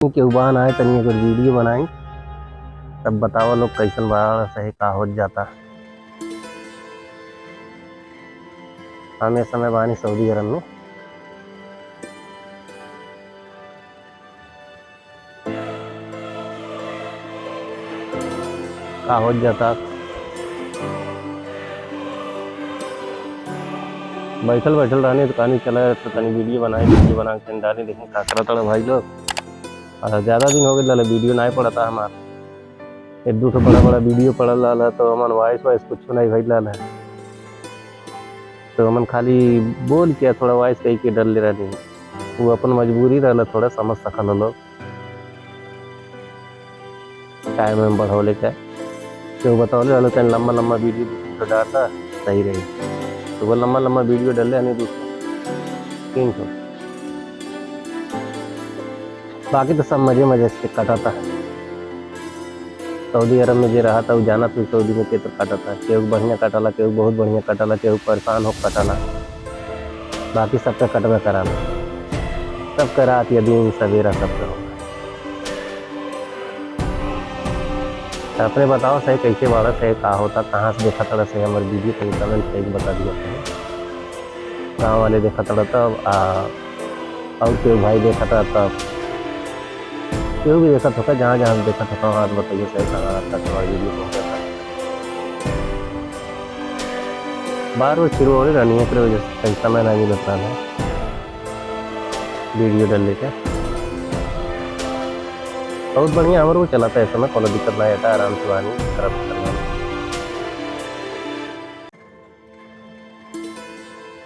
के उबान आए तनी अगर वीडियो बनाई तब बताओ लोग कैसन बड़ा सही का हो जाता। हम इस समय बानी सऊदी अरब में। का हो जाता बैठल बैठल रहने तो कहानी चला तो तनी वीडियो बना के डाली लेकिन का करत रहे भाई लोग। और ज़्यादा दिन हो गए वीडियो नहीं पड़ता हमारा। एक दो बड़ा बड़ा वीडियो पड़ल रहा तो हमन वॉइस कुछ नहीं भइल रहा है तो हमन खाली बोल के थोड़ा वॉइस कही के डर ले रही। वो अपन मजबूरी रहा थोड़ा समझ सकल लोग टाइम में बढ़ोले क्या तो बतौले वाले तन लम्बा लम्बा वीडियो तो डालता सही रही तो वो लम्बा लम्बा वीडियो डाले नहीं दूसरे 300। बाकी तो सब मजे मजे से कटाता है। सऊदी अरब में जो रहा था वो जाना तो सऊदी में के तो कटाता केहू बढ़िया कटाला केहू बहुत बढ़िया कटाला केहू परेशान हो कटाला। बाकी सबका कटवा कराना सब करात या दिन सवेरा सबका होगा। अपने बताओ सही कैसे बाड़ा सही का होता कहाँ से देखा था सही हमारे वीडियो तो कमेंट सही बता दिया गाँव वाले देखा था तब और केहू भाई देखा था तब केहू भी देखा था जहाँ जहाँ देखा था हाथ बताइए सही कहाँ आता था वीडियो पहुँचा था। बार बार शुरू हो रही रहनी है वजह से कहीं समय नहीं मिल रहा है वीडियो डालने का। बहुत बढ़िया हमारे को चलाता है समय कोनो दिक्कत नहीं आता आराम से वानी तरफ करना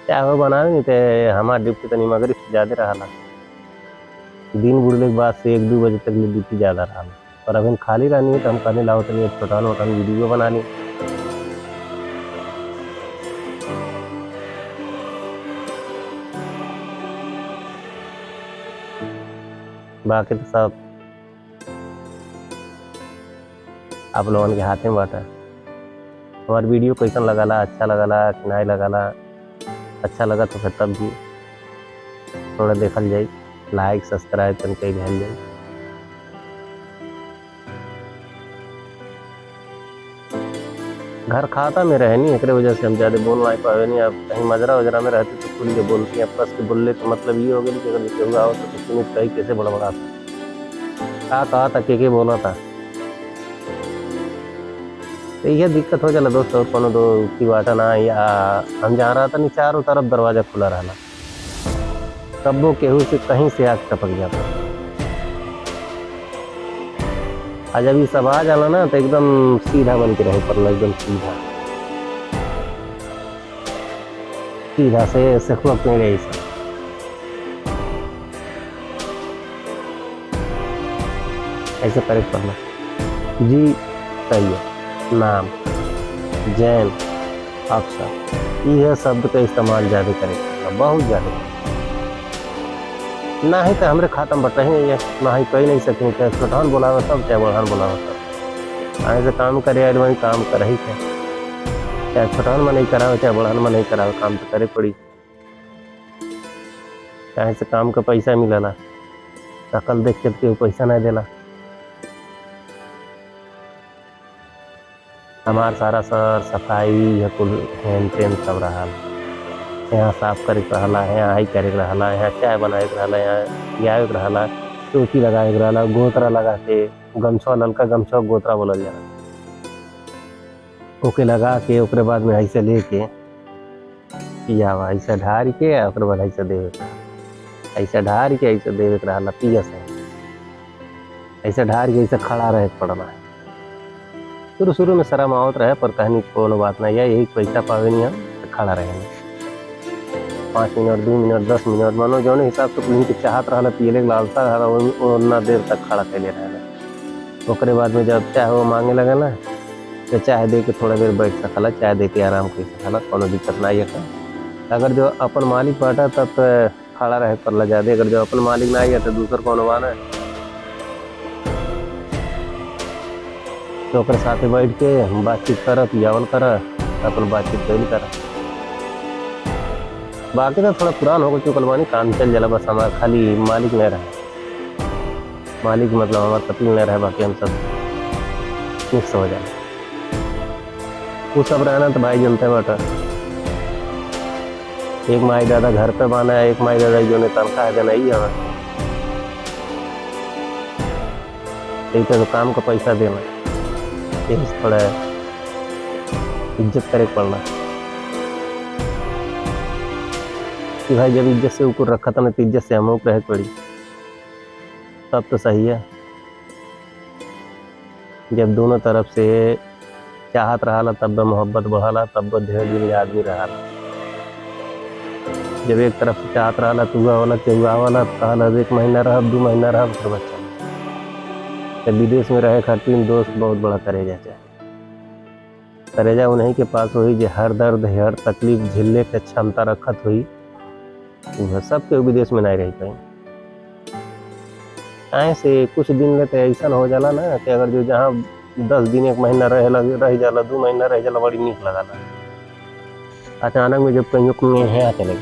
क्या हो बनावे नहीं तो हमारा ड्यूटी तनी मगरिब से ज़्यादा रहा दिन बुड़ने के बाद से 1-2 बजे तक ड्यूटी ज़्यादा रहा पर अभी खाली रहनी है तो हम कहने लाओ तनी छोटा मोटा वीडियो बना ली। बाकी तो सब आप लोगों के हाथ में बाटा। हमारे वीडियो कैसन लगाला अच्छा लगाला कि नहीं लगाला अच्छा लगा तो फिर तब भी थोड़ा देखल जाए लाइक सब्सक्राइब करके भेज जाए। घर खाता में रहे नहीं एक वजह से हम ज़्यादा बोल नहीं पाए नहीं। अब कहीं मजरा वजरा में रहते तो खुल के बोलती हैं कस के बोलने का मतलब ये हो गया कि अगर केहू आओ तो किसी में कहीं कैसे बड़बड़ा था कहा था के बोला था तो यह दिक्कत हो जाला दोस्त। और कोनो दो की बाटा ना या हम जहाँ रहा था नहीं चारों तरफ दरवाजा खुला रहा तब वो केहू से कहीं से आग टपक जाता। आज जब ये सब आ जाला ना तो एकदम सीधा बन के रहे पर एकदम सीधा सीधा से सखुआ पेड़ ऐसा ऐसे करे पड़ना जी सही है। नाम जैन अक्षर यह शब्द का इस्तेमाल ज़्यादा करेगा बहुत ज़्यादा ना ही तो हमारे खातम बटही ये ना ही कही नहीं सकें चाहे छोटान बोलावा तब चाहे बढ़ान बोलावा तब आए से काम करे आए वही काम कर ही थे चाहे छोटान में नहीं करावे चाहे बढ़ान में नहीं करावे काम तो करे पड़ी। चाहे से काम का पैसा मिलला कल देख के पैसा नहीं देला। हमार सारा सर सफाई या कुल हेन टेन सब रहा यहाँ साफ करे रहा यहाँ आई करे रहा यहाँ चाय बनाए रहा यहाँ पियाए रहा टोपी लगाए रहा गोतरा लगा के गमछा ललका गमछा गोतरा बोलल जा ओके लगा के ओकरे बाद में ऐसे लेके पिया ऐसे ढार के ओकरे बाद ऐसे देवे ऐसे ढार के ऐसे देवे रहा पिया से ऐसे ढार के ऐसे खड़ा रहे पड़ना है। शुरू में शर्म आवत रहे पर कहनी कोनो बात नहीं है यही पैसा पावे नहीं हम तो खड़ा रहेंगे 5 मिनट 2 मिनट 10 मिनट मानो जो हिसाब से पुलिस के चाहत रहा पियले के लालसा रहा उतना देर तक खड़ा कैले रहे। ओकरे बाद में जब चाहे वो मांगे लगे ना तो चाय दे के थोड़ा देर बैठ सकला चाय दे के आराम कर सकला कोनो दिक्कत नहीं है। अगर जो अपन मालिक बाटा तब खड़ा रहे पड़ला ज़्यादा अगर जो अपन मालिक नहीं है तो दूसर कोनो बाना तो ओकर साथे बैठ के बातचीत कर पियावल कर अपन बातचीत कैल कर। बाकी तो थोड़ा पुरान हो चुकल बानी काम चल जाला बस हमारा खाली मालिक नहीं रहा मालिक मतलब हमारे कपिल न रहे, बाकी हम सब मिक्स हो जाए। वो सब रहना तो भाई जनता बाटा, एक माई दादा घर पे बाना है, एक माई दादा जो ने तनख्वाह देना ही है, एक तो काम का पैसा देना, यही थोड़ा इज्जत करे पड़ना कि भाई जब इज्जत से ऊपर रखा था ना तो इज्जत से हम रह पड़ी, तब तो सही है। जब दोनों तरफ से चाहत रहा तब मोहब्बत बढ़ाला, तब ढेर दिन आदमी रहा। जब एक तरफ से चाहत रहा तो हुआ वाला के हुआ वाला कहला 1 महीना रह 2 महीना रह फिर बच्चा। जब विदेश में रहे खातिर दोस्त बहुत बड़ा करेजा चाहे, करेजा उन्हीं के पास हुई जो हर दर्द हर तकलीफ झेलने के क्षमता रखत हुई, वह सब के विदेश में नहीं रह पाई। ऐसे कुछ दिन लेते ऐसा हो जाला ना कि अगर जो जहाँ 10 दिन 1 महीना रह जाला 2 महीना रह जाला बड़ी नीक लगाला। अचानक में जब कहीं को यहाँ चले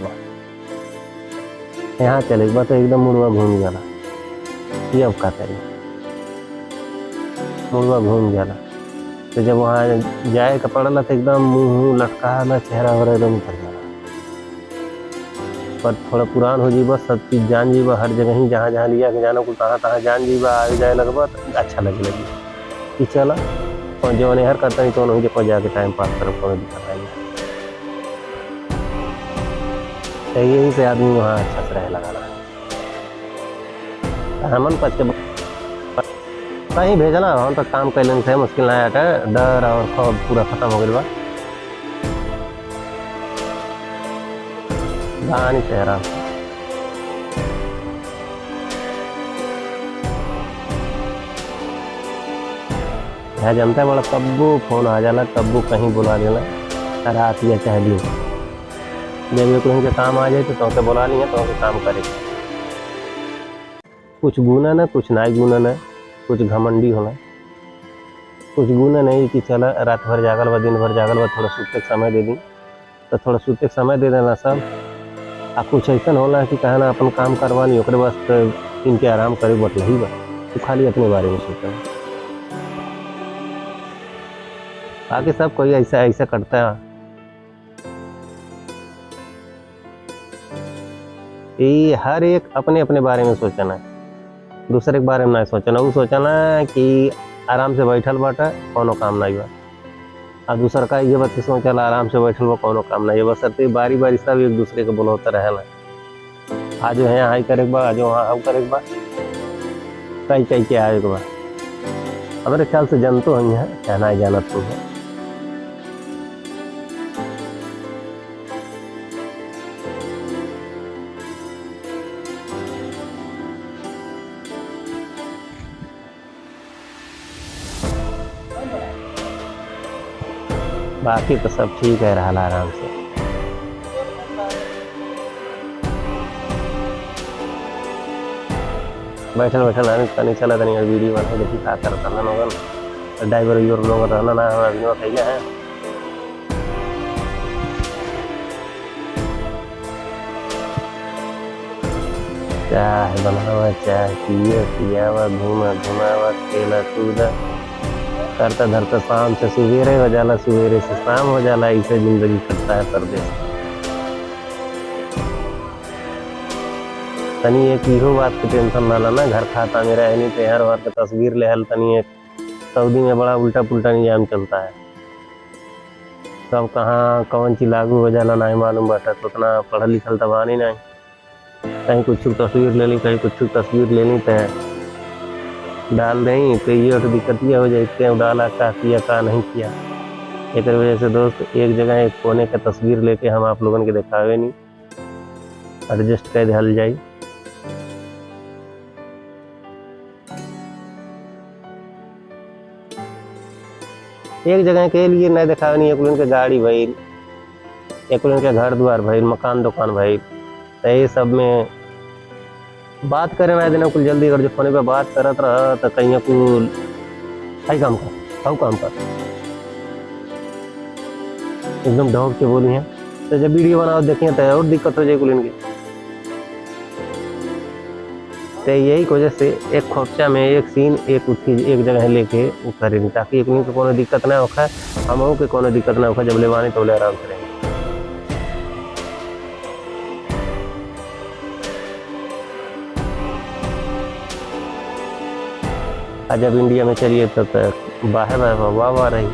गया तो एकदम मुड़वा घूम जाला, ये अब का करी, मुड़वा घूम जाला। तो जब वहाँ जाए का पड़ला तो एकदम मुँह लटका चेहरा वगैरह एकदम कर जाला। पर थोड़ा पुरान हो जीबा, सब चीज़ जान जीबा, हर जगह ही जहाँ जहाँ लिया के जाना को तहाँ जान जीबा, आगे जाए लगबा तो अच्छा लगे कि चला और जो हर करता नहीं तो वहीं जब जाके टाइम पास कर कोनो दिक्कत नहीं है। यही से आदमी वहाँ अच्छा से रह लगा हमन पच के कहीं भेजना हम तो काम कैलन से मुश्किल ना आटा, डर और खौफ पूरा खत्म हो गया कहानी चेहरा। यहाँ जनता बड़ा कब्बू फोन आ जाला, कब्बू कहीं बुला लेना रात या चाहे दिन, जब एक के काम आ जाए तो के बुला लिया तो काम करे। कुछ गुना न कुछ नाई गुना न, कुछ घमंडी होना, कुछ गुना नहीं कि चला रात भर जागल बा दिन भर जागल बा, थोड़ा सुते समय दे दी तो थोड़ा सुते समय दे देना सब। आ कुछ ऐसा होला कि कहना अपन काम करवानी ओकरे वास्ते इनके आराम करे बटल ही बा, तो खाली अपने बारे में सोचा। आगे सब कोई ऐसा ऐसा करता है, ये हर एक अपने अपने बारे में सोचना, दूसरे के बारे में नहीं सोचना। वो सोचना कि आराम से बैठल बाटा कोनो काम नहीं बा, और दूसर का ये बात सोचल आराम से बैठल बा कोनो काम नहीं बा। सर बारी बारी सब एक दूसरे के बोलते रहेला, आज यहाँ हाई करे बा, आज वहाँ हाउ करे बा, कई कई के आए बा। हमारे ख्याल से जनतो ही है कहना ही जानत तुम है। बाकी तो सब ठीक है, रहा आराम से। बैठल बैठल आने तनी चला तनी वीडियो बना देखी का करता ना लोगन, ड्राइवर योर लोग रहना ना हमारा कैला है। चाय बनावा चाय पिए पियावा घूमा घुमावा खेला कूदा करता धरता शाम से सवेरे हो जाला, सवेरे से शाम हो जाला, ऐसे जिंदगी कटता है परदेश। तनी एक इहो बात की टेंशन ना लाना, घर खाता में रह नहीं तो हर बार का तस्वीर ले हल। तनी एक सऊदी में बड़ा उल्टा पुल्टा निजाम चलता है, कब कहाँ कौन चीज लागू हो जाला नहीं मालूम बाटा, तो उतना पढ़ल लिखल तो बानी नहीं। कहीं कुछ तस्वीर ले ली कहीं कुछ तस्वीर ले ली तो डाल दें तो ये तो दिक्कत ये हो जाए क्यों डाला का किया का नहीं किया। एक वजह से दोस्त एक जगह एक कोने का तस्वीर लेके हम आप लोगों के दिखावे नहीं, एडजस्ट कर दिया जाए। एक जगह के लिए नहीं दिखावे नहीं, एक लोगन के गाड़ी भइल, एक लोगन के घर द्वार भइल, मकान दुकान भइल, तो ये सब में बात करे ना देना कुल जल्दी। अगर जो फोन पे बात करत रहा तो कहीं कुल हाई काम कर हाउ काम कर एकदम ढोक के बोली है। तो जब वीडियो बनाओ देखिए तो और दिक्कत हो जाए कुल इनकी। तो यही वजह से एक खोपचा में एक सीन एक उठी एक जगह लेके वो करेंगे ताकि एक को कोनो दिक्कत ना होखा, हमहू के कोनो दिक्कत ना होखा, जब ले बानी तो ले आराम से रहेंगे। जब इंडिया में चलिए तब बाहर वाह वाह रही,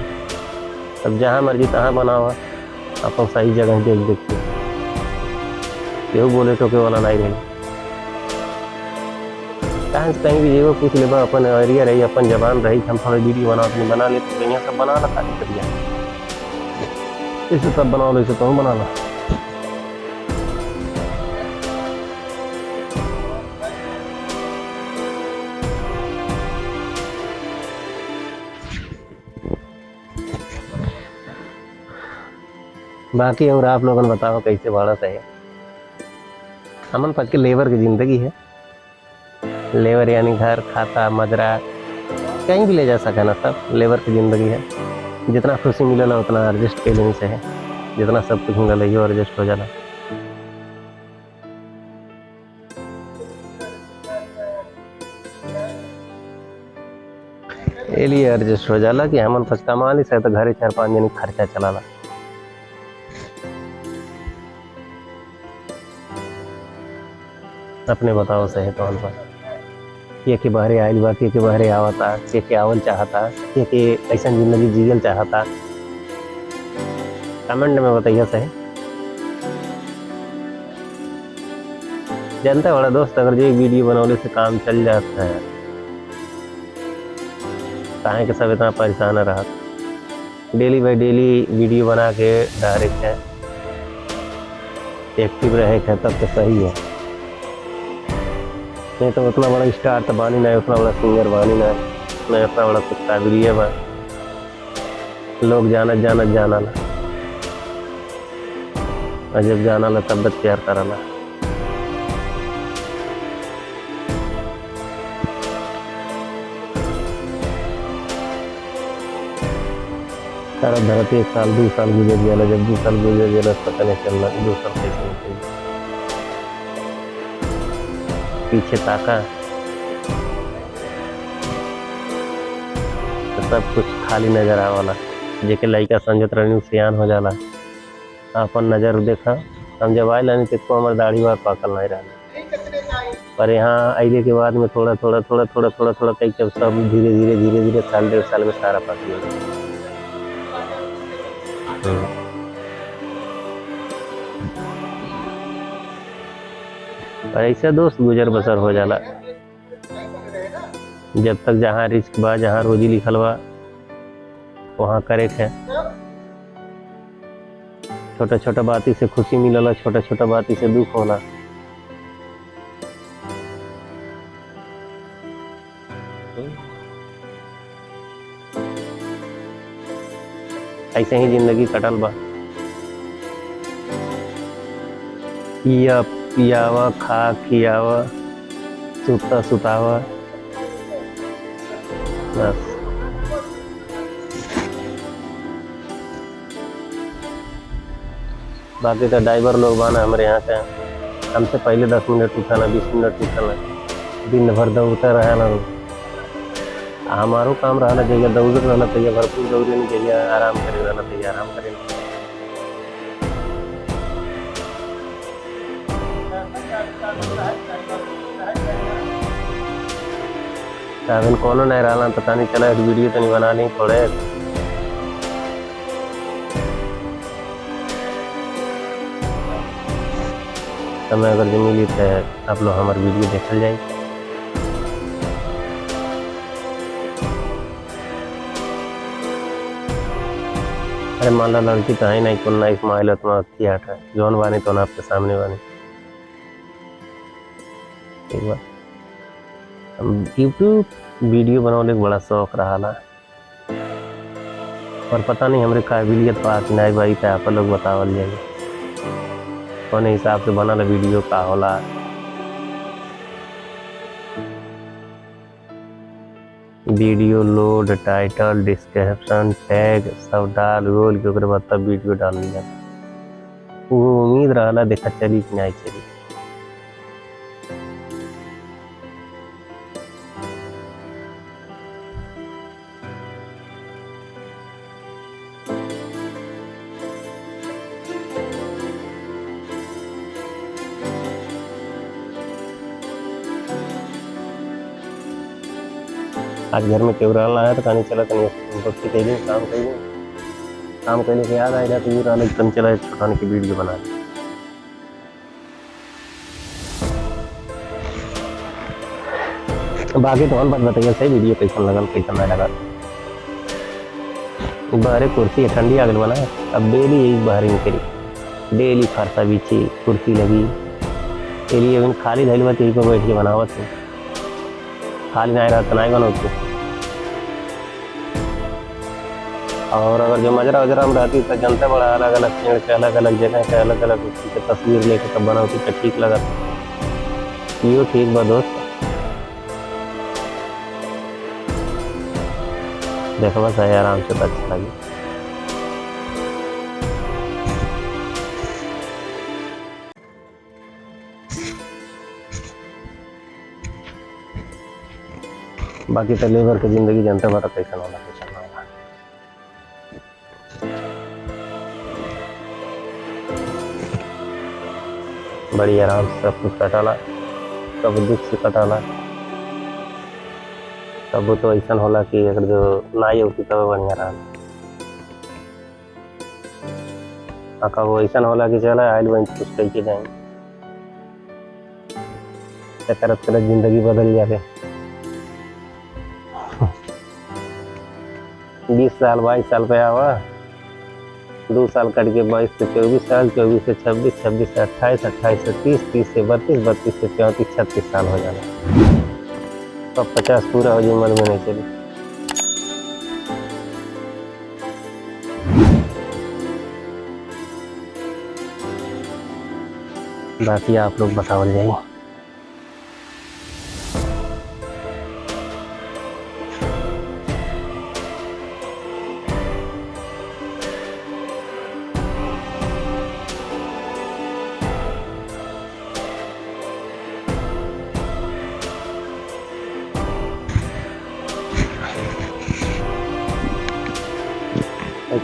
तब जहाँ मर्जी तहाँ बनावा, अपन सही जगह देख देख के केहू बोले टोके वाला नहीं रही। कहीं से कहीं भी जेबो पूछ लेबा, अपन एरिया रही, अपन जबान रही, हम थोड़ा वीडियो बना ले तो यहाँ सब बना ला खाली करिया, इसे सब बनाओ इसे तो बना ला। बाकी और आप लोगों ने बताओ कैसे बाड़ा सही। हमन पद के लेबर की जिंदगी है, लेबर यानी घर खाता मजरा कहीं भी ले जा सके ना, सब लेबर की ज़िंदगी है। जितना खुशी मिलेला उतना एडजस्ट कर लेने से है, जितना सब कुछ मिलेला ये एडजस्ट हो जाला। ये लिए एडजस्ट हो जाला कि हमन पच कमा ली से तो घरे 4-5 जन खर्चा चलाला। अपने बताओ सही कौन पर के बहरे आयल बा, के बहरे आवता, के आवल चाहता, के ऐसा जिंदगी जियल चाहता, कमेंट में बताइए सही। जानता बड़ा दोस्त, अगर जो एक वीडियो बनाने से काम चल जाता है, काहे के सब इतना परेशान रहा, डेली बाई डेली वीडियो बना के डायरेक्ट है एक्टिव रहे है तब तो सही है, नहीं तो उतना बड़ा स्टार तो बानी ना, उतना बड़ा सिंगर बानी ना, नहीं उतना बड़ा कुछ काबिलियत बा, लोग जानत जाना ला, और जब जाना ला तब प्यार कराला। सारा धरती 1 साल 2 साल गुजर जाला, जब 2 साल गुजर जाला पता नहीं चलना 2 साल कैसे निकल पीछे ताका तो सब कुछ खाली नजर आवाला। जेके लड़का समझत रहनी सियान हो जाला, अपन नजर देखा, हम जब आए लानी तो हमारे दाढ़ी बार पाकल नहीं रहा, पर यहाँ आइले के बाद में थोड़ा थोड़ा कई सब धीरे धीरे साल 1.5 साल में सारा पाक लगा। और ऐसा दोस्त गुजर बसर हो जाला, जब तक जहाँ रिस्क बा, जहाँ रोजी लिखल बा वहाँ करे है। छोटा छोटा बाती से खुशी मिलला, छोटा छोटा बाती से दुख होला। ऐसे ही जिंदगी कटल बा, पियावा खा खियावा सुता सुतावा बस। बाकी तो ड्राइवर लोग बाना हमारे यहाँ के, हमसे पहले 10 मिनट उठाना 20 मिनट उठाना, दिन भर दौड़ता रहना। हमारो काम रहना चाहिए दौड़ रहना चाहिए, भरपूर दौड़े नहीं चाहिए, आराम करे रहना चाहिए, आराम करे। अभी कोनो नहीं रहा पता नहीं चला, एक वीडियो तो नहीं बना ली थोड़े। समय अगर जो मिली तो आप लोग हमारे वीडियो देखल जाए। अरे मान लो लड़की तो है नहीं, कौन ना इस्माइल तुम्हारा थिएटर है जौन बानी तो ना आपके सामने बानी। एक बार यूट्यूब वीडियो बनाने का बड़ा शौक रहा ना, और पता नहीं हमारे काबिलियत पास नहीं भाई, तो आप लोग बतावल जाइए कौन हिसाब से बनल वीडियो का होला। Video load, title, description, tag सब डाल गोल के बाद तब वीडियो डाल लिया। वो उम्मीद रहा देखा चली कि नहीं चली। आज घर में केवल रहना है तो कहीं चला तनी दोस्ती कैली काम कैली काम कैले के याद आएगा तो ये रहना एकदम चला छोटाने की वीडियो बना ली। बाकी तो हम बात बताइए सही वीडियो कैसा लगल कैसा नहीं लगा। बाहर कुर्सी है ठंडी आगल बना अब डेली यही बाहर निकली डेली फरसा बिछी कुर्सी लगी लिए खाली धैल बात यही पर बैठ के बनावत हूँ खाली नहीं रहा तो नहीं बनोती। और अगर जो मजरा वजरा में रहती तो जनता बड़ा अलग अलग पेड़ के अलग अलग जगह के अलग अलग के तस्वीर लेके तब बनाती तो ठीक लगा यो ठीक बा दोस्त देखो बस है आराम से तो अच्छा लगे। बाकी तो लेबर की जिंदगी जनता बड़ा कैसा होला कैसा ना होला। बड़ी आराम से सब कुछ कटाला सब दुख से कटाला तब तो ऐसा होला कि अगर जो नाई होती तब बढ़िया रहा कब ऐसा होला कि चला आयल वहीं कुछ कह के जाएंगे करत करत जिंदगी बदल जाए 20 साल 22 साल पे आवा 2 साल कट के 22 से 24 साल 24 से 26 26 से 28 28 से 30 30 से 32 32 से 34 36 साल हो जाना तब 50 पूरा हो जाए उम्र में नहीं चली। बाकी आप लोग बतावल जाइए।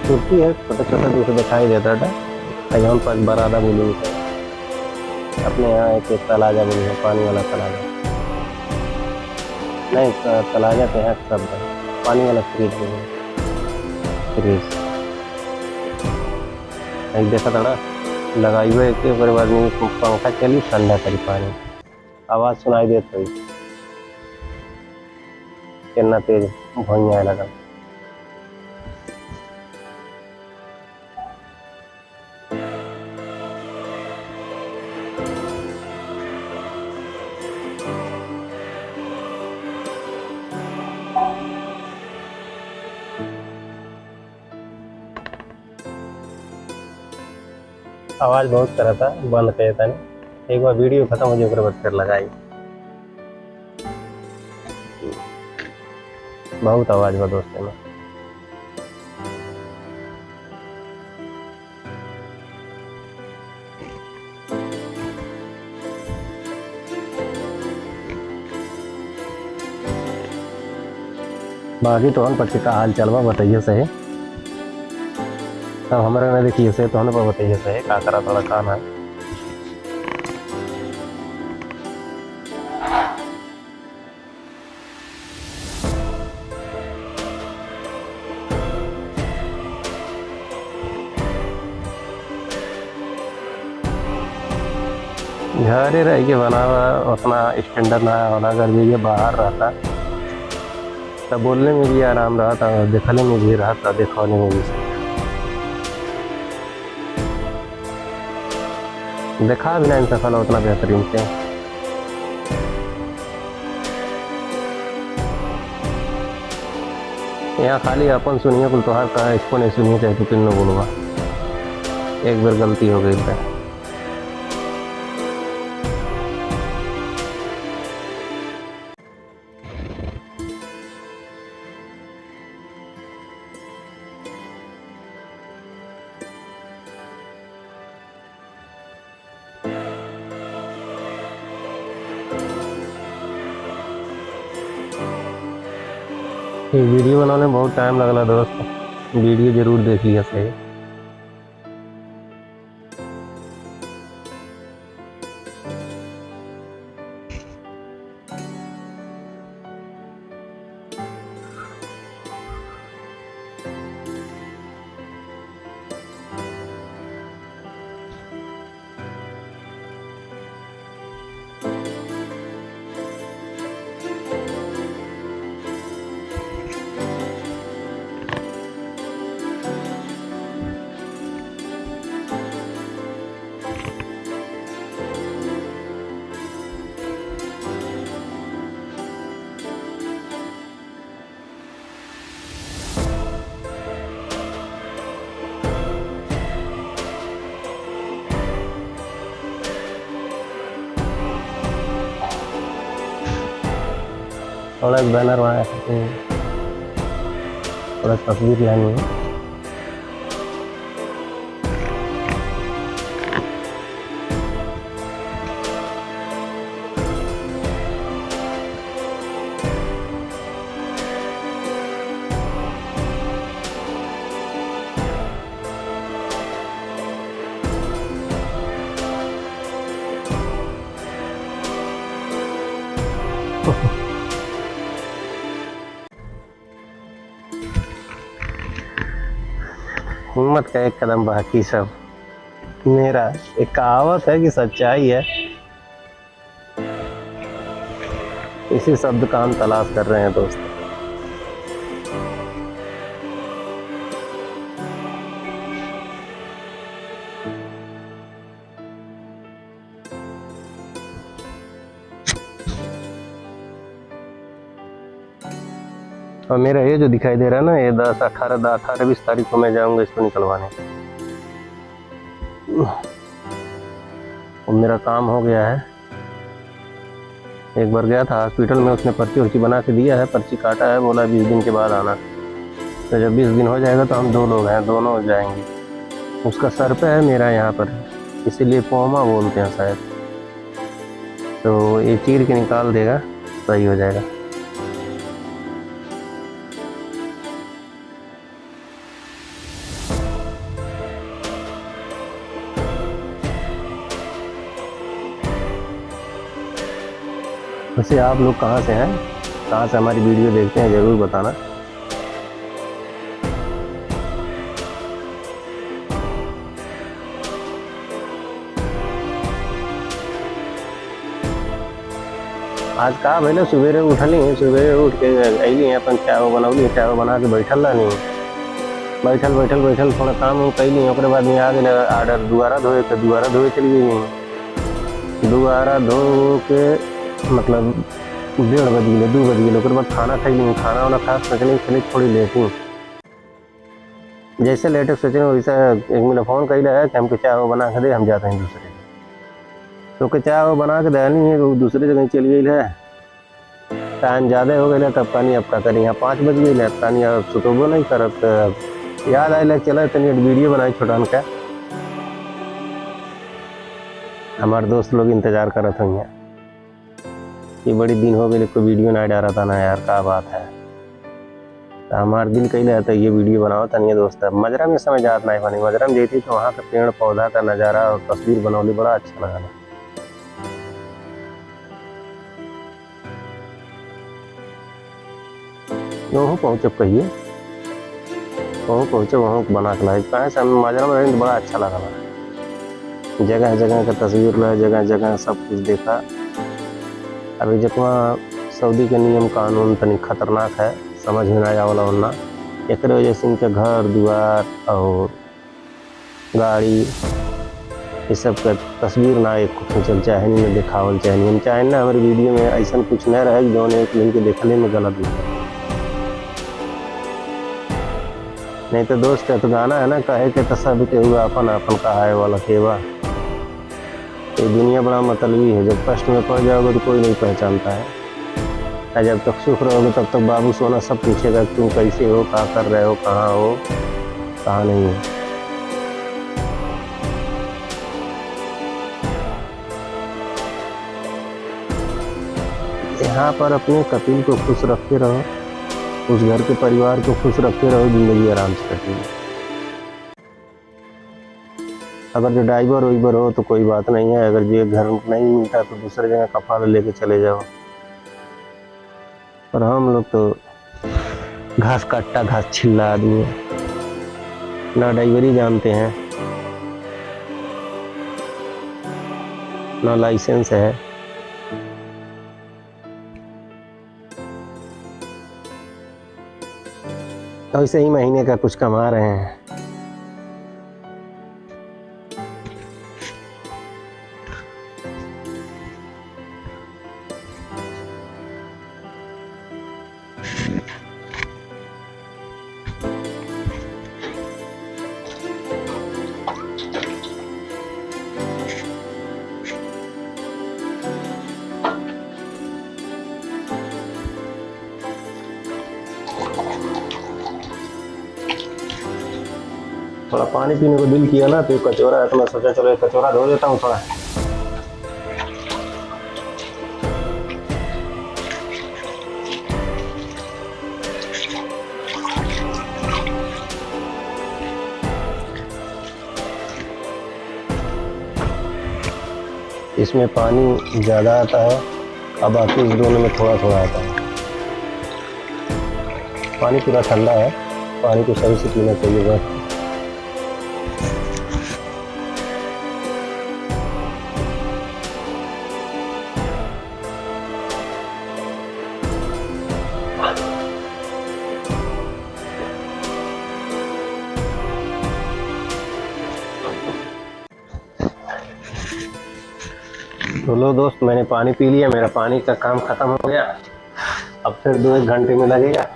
कुर्सी है छोटा छोटा दूर से दिखाई देता था यहाँ पर बरादा बोलूँ अपने यहाँ एक तलाजा बोलूँ पानी वाला तलाजा नहीं तलाजा तो यहाँ शब्द है पानी वाला फ्रिज बोलूँ फ्रिज एक देखा था ना लगाई हुए एक बाद में पंखा चली ठंडा करी पानी आवाज़ सुनाई देती हुई कितना तेज भुइयाँ लगा। आवाज़ बहुत करा था बंद किया था नहीं एक बार वीडियो खत्म हो जाए बाद फिर लगाई बहुत आवाज़ बा दोस्त में। बाकी तो हम पक्षी का हाल चलवा बताइए सही तब हमारे ना देखिए से तो हमें बताइए सही का करा थोड़ा काम है। घर ही रह के बना हुआ उतना स्टैंडर्ड ना होना अगर भी ये बाहर रहता तब बोलने में भी आराम रहा था देखने में भी रहा था दिखाने में भी सही देखा भी नहीं सफल उतना बेहतरीन से। यहाँ खाली अपन सुनिए कुल तोहार कहा इसको नहीं सुनिए चाहे तो किन बोलूँगा एक बार गलती हो गई था। ये वीडियो बनाने में बहुत टाइम लगला दोस्त वीडियो जरूर देख लिया सही। थोड़ा बैनर बना सकते हैं, थोड़ा तस्वीर लेनी है। हिम्मत का एक कदम बाकी सब। मेरा एक कहावत है कि सच्चाई है, इसी शब्द का हम तलाश कर रहे हैं दोस्त। और मेरा ये जो दिखाई दे रहा है ना, ये 10, 18, 20 तारीख को मैं जाऊंगा इसको निकलवाने। और मेरा काम हो गया है। एक बार गया था हॉस्पिटल में, उसने पर्ची वर्ची बना के दिया है, पर्ची काटा है, बोला 20 दिन के बाद आना। तो जब 20 दिन हो जाएगा तो हम 2 लोग हैं, दोनों जाएंगे। उसका सर पे है, मेरा यहाँ पर, इसीलिए पोमा बोलते हैं शायद। तो ये चीर के निकाल देगा, सही हो जाएगा। वैसे आप लोग कहाँ से हैं, कहाँ से हमारी वीडियो देखते हैं, ज़रूर बताना। आज कहा पहले सवेरे उठली, सवेरे उठ के अली अपन चाय बनौली, चाय बना के बैठल रहनी, बैठल थोड़ा काम कैली। ओकरे बाद में आ गए ऑर्डर दुआरा धोए के, दुआरा धोए चली गई। दुआरा धो के मतलब 1:30 बज गए, 2 बज गए। ओकरे बाद खाना खैली, खाना वाना खा सोचने चली थोड़ी लेट हुई। जैसे लेटे सोचने वैसे एक मिनट फ़ोन कैल है कि हमको चाय बना के दे, हम जाते हैं दूसरे। तो के चाय बना के देनी है, तो दूसरे जगह चली गई है। टाइम ज़्यादा हो गया, तब कहानी अब का करी, यहाँ 5 बज गई है, कहानी अब सुतोबो नहीं करब। तो याद आए चला तनी वीडियो बनाई छोटान का, हमारे दोस्त लोग इंतजार करत हैं। ये बड़ी दिन हो गए कोई वीडियो नहीं डाला था ना यार, क्या बात है। तो हमारे दिल कहीं रहता है ये वीडियो बनाओ तनिए दोस्त। मजरा में समय याद नहीं बनी, मजरा में जाती तो वहाँ का पेड़ पौधा का नज़ारा और तस्वीर बनौली, बड़ा अच्छा लगा। वहाँ पहुँचे कहिए, वहाँ पहुँचे, वहाँ बना के लाए कहाँ से। हम मजरा में रहेंगे, बड़ा अच्छा लगा। जगह जगह का तस्वीर लाए, जगह जगह सब कुछ देखा। अभी जितना सऊदी के नियम कानून तनी खतरनाक है, समझ में नहीं आवला वरना। एक वजह से इनके घर द्वार और गाड़ी ये सब का तस्वीर ना एक खींचल चाहे नहीं, दिखावल चाहे नहीं। हम चाहे ना हमारे वीडियो में ऐसा कुछ नहीं रहे जो एक लिंक देखने में गलत दिखे। नहीं तो दोस्त तो गाना है ना, कहे के तो सब के हुआ अपन अपन कहा है वाला केवा। ये दुनिया बड़ा मतलबी है, जब कष्ट में पड़ जाओगे तो कोई नहीं पहचानता है, और जब तक सुख रहोगे तब तक बाबू सोना सब पूछेगा तुम कैसे हो, क्या कर रहे हो, कहाँ हो, कहाँ नहीं हो। यहाँ पर अपने कपिल को खुश रखते रहो, उस घर के परिवार को खुश रखते रहो, जिंदगी आराम से कटेगी। अगर जो ड्राइवर वाइवर हो तो कोई बात नहीं है, अगर जो घर नहीं मिलता तो दूसरे जगह कफाला लेके चले जाओ। पर हम लोग तो घास काटता घास छिल्ला आदमी है, ना ड्राइवरी जानते हैं, ना लाइसेंस है। तो ऐसे ही महीने का कुछ कमा रहे हैं। थोड़ा पानी पीने को दिल किया ना, तो कचौरा है तो मैं सोचा चलो एक कचौरा धो देता हूँ थोड़ा। इसमें पानी ज़्यादा आता है और बाकी इस दोनों में थोड़ा थोड़ा आता है। पानी पूरा ठंडा है, पानी को सही से पीना चाहिए बस। तो लो दोस्त, मैंने पानी पी लिया, मेरा पानी का काम खत्म हो गया। अब फिर 2-1 घंटे में लगेगा।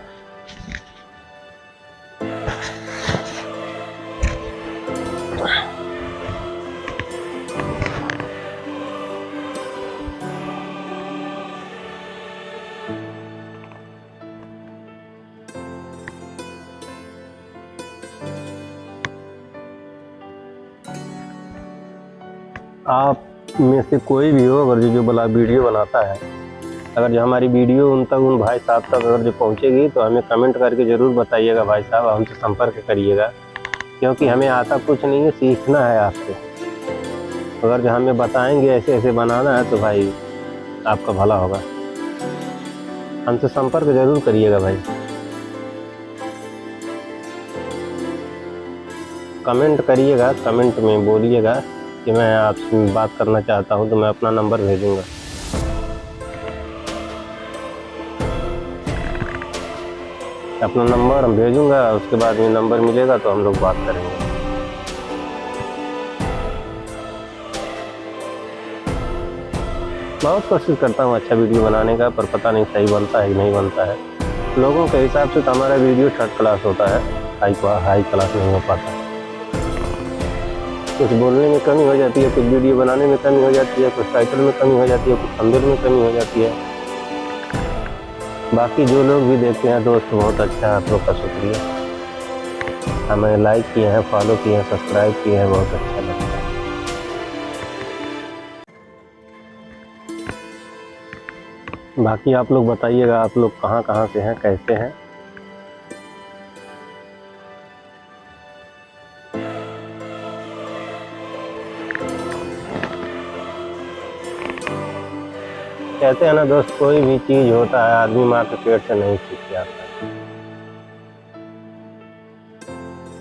आप में से कोई भी हो अगर जो वीडियो बनाता है, अगर जो हमारी वीडियो उन भाई साहब तक अगर जो पहुंचेगी तो हमें कमेंट करके ज़रूर बताइएगा भाई साहब, हमसे संपर्क करिएगा, क्योंकि हमें आता कुछ नहीं है, सीखना है आपसे। अगर जो हमें बताएंगे ऐसे ऐसे बनाना है तो भाई आपका भला होगा। हमसे संपर्क ज़रूर करिएगा भाई। कमेंट करिएगा, कमेंट में बोलिएगा कि मैं आपसे बात करना चाहता हूं, तो मैं अपना नंबर भेजूंगा। अपना नंबर हम भेजूंगा, उसके बाद में नंबर मिलेगा तो हम लोग बात करेंगे। बहुत कोशिश करता हूं अच्छा वीडियो बनाने का, पर पता नहीं सही बनता है कि नहीं बनता है। लोगों के हिसाब से तो हमारा वीडियो 3rd क्लास होता है, हाई क्लास नहीं हो पाता। कुछ बोलने में कमी हो जाती है, कुछ वीडियो बनाने में कमी हो जाती है, कुछ टाइटल में कमी हो जाती है, कुछ थंबनेल में कमी हो जाती है। बाकी जो लोग भी देखते हैं दोस्त, बहुत अच्छा आप लोग का शुक्रिया। हमें लाइक किए हैं, फॉलो किए हैं, सब्सक्राइब किए हैं, बहुत अच्छा लगता है। बाकी आप लोग बताइएगा, आप लोग कहाँ कहाँ से हैं, कैसे हैं। कहते हैं ना दोस्त, कोई भी चीज़ होता है आदमी माँ के पेट से नहीं सीख के आता है।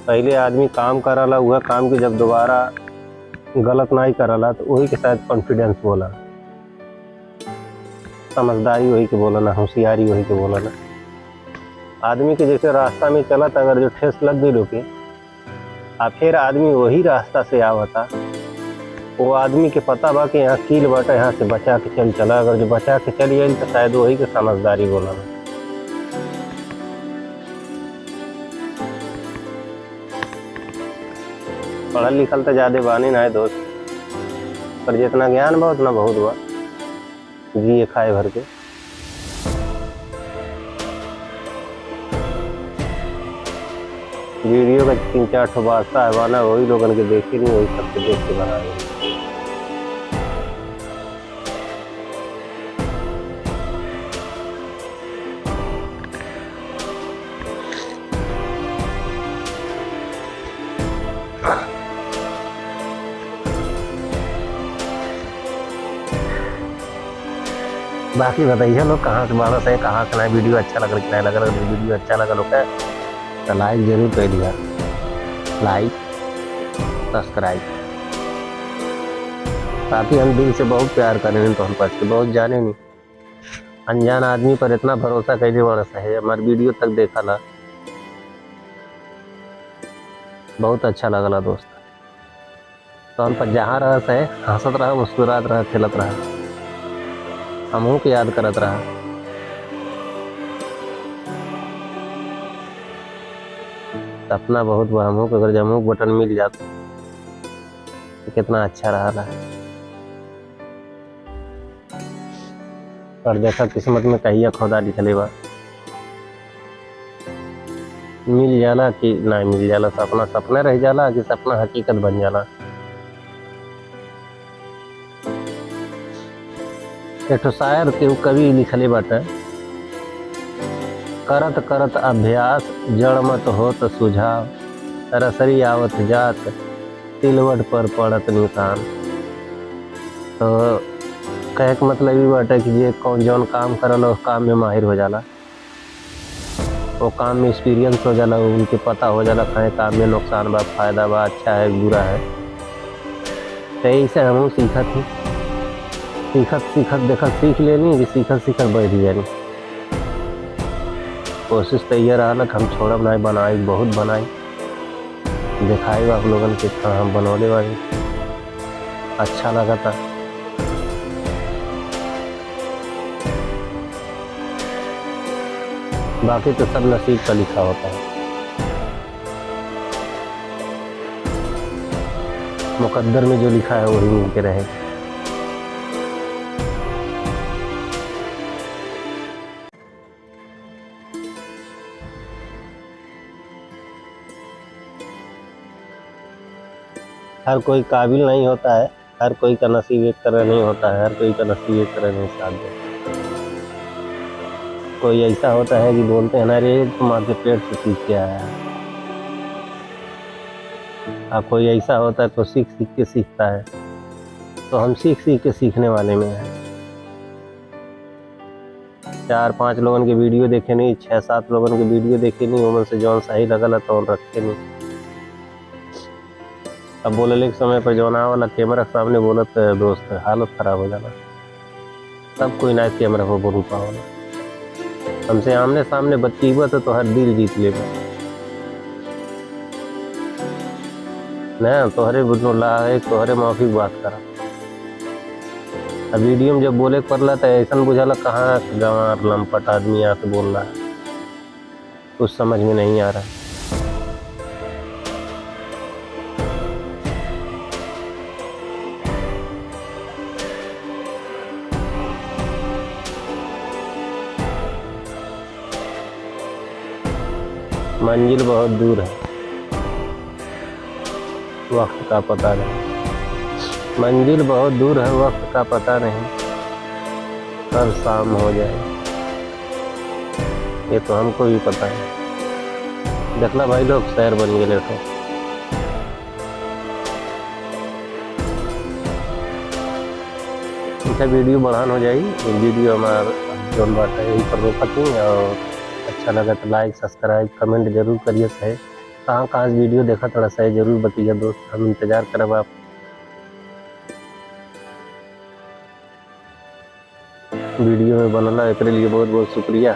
पहले आदमी काम करला, हुआ काम की जब दोबारा गलत नहीं करला तो वही के शायद कॉन्फिडेंस बोला, समझदारी वही के बोला ना, होशियारी वही के बोला ना। आदमी के जैसे रास्ता में चला था, अगर जो ठेस लग गई लोग आ फिर आदमी वही रास्ता से आवता, वो आदमी के पता बा कि यहाँ कील बाटा, यहाँ से बचा के चल चला। अगर जो बचा के चल गई तो शायद वही के समझदारी बोला ना। पढ़ल लिखल तो ज़्यादा बानी ना है दोस्त, पर जितना ज्ञान बा उतना बहुत बा, जिए खाए भर के। वीडियो का 3-4 ठो बादशाह है वाना, वही लोगन के देखी नहीं, वही सबके देख के बना रहे। बाकी बताइए लोग कहाँ से बारह से, कहाँ से नया वीडियो अच्छा लग रहा है, नहीं लग रहा है। वीडियो अच्छा लगा लोग तो लाइक जरूर कर दिया, लाइक सब्सक्राइब। बाकी हम दिल से बहुत प्यार करें तो हम पास के बहुत जाने नहीं, अनजान आदमी पर इतना भरोसा कैसे बड़ा सा है। हमारे वीडियो तक देखा ला, बहुत अच्छा लगला दोस्त। तो हम पर जहाँ रह से हंसत रहा, मुस्कुरात रहा, खेलत रहा, हमहू के याद करत रहा। सपना बहुत बा, हमहू अगर जमू बटन मिल जाता तो कितना अच्छा रहा। और देखा किस्मत में कहिया खुदा लिखले बा। मिल जाला कि ना मिल जाला, सपना सपना रह जाला कि सपना हकीकत बन जाला। एक ठो शायर के कवि लिखले बाटे, करत करत अभ्यास जड़ मत होत सुझाव, रसरी आवत जात तिलवट पर पड़त निशान। तो कहे के मतलब ये बाटे कि ये कौन जौन काम करल उस काम में माहिर हो जाला, वो काम में एक्सपीरियंस हो जाला, उनके पता हो जाला कहे काम में नुकसान बा, फायदा बा, अच्छा है बुरा है। तो ऐसे हम सीखत ही, सीखत सीखत देखत सीख लेनी कि सीखत सीखत बढ़ जानी। कोशिश तो ये रहा कि हम छोड़ब नहीं, बनाई बहुत बनाई, दिखाई आप लोगन के हम बनौले बानी, अच्छा लगा था। बाकी तो सब नसीब का लिखा होता है, मुकद्दर में जो लिखा है वही मिल के रहे। हर कोई काबिल नहीं होता है, हर कोई का नसीब एक तरह नहीं होता है, हर कोई का नसीब एक तरह नहीं साथ देता। कोई ऐसा होता है कि बोलते हैं ना रे तुम आपके पेट से सीख के आया है, और कोई ऐसा होता है तो सीख सीख के सीखता है। तो हम सीख सीख के सीखने वाले में हैं। 4-5 लोगों के वीडियो देखे नहीं, 6-7 लोगों के वीडियो देखे नहीं, उमन से जौन सही लगल तो रखे नहीं। अब बोलने के समय पर जौन वाला कैमरा के सामने बोलत दोस्त हालत खराब हो जाला। सब कोई ना कैमरा पर बोल पाओला, हमसे आमने सामने बतीबत तो हर दिल जीत लेगा ना, तोहरे बुझे तोहरे मौखिक बात करा। अब वीडियो में जब बोले पड़ला तो ऐसा बुझाला कहाँ गंवार लंपट आदमी आके बोल रहा है, कुछ समझ में नहीं आ रहा। मंजिल बहुत दूर है, वक्त का पता नहीं। मंजिल बहुत दूर है, वक्त का पता नहीं, कब शाम हो जाए ये तो हमको भी पता है। देखला भाई लोग शहर बन गए लेटो। अच्छा वीडियो बढ़ान हो जाए, वीडियो हमारा जौन बात है यही पर रोकती। और अच्छा लगा तो लाइक सब्सक्राइब कमेंट जरूर करिए। सही कहाँ कहाँ वीडियो देखा थोड़ा सही जरूर बताइए दोस्त, हम इंतजार करब आप वीडियो में बनला। एक लिए बहुत बहुत शुक्रिया।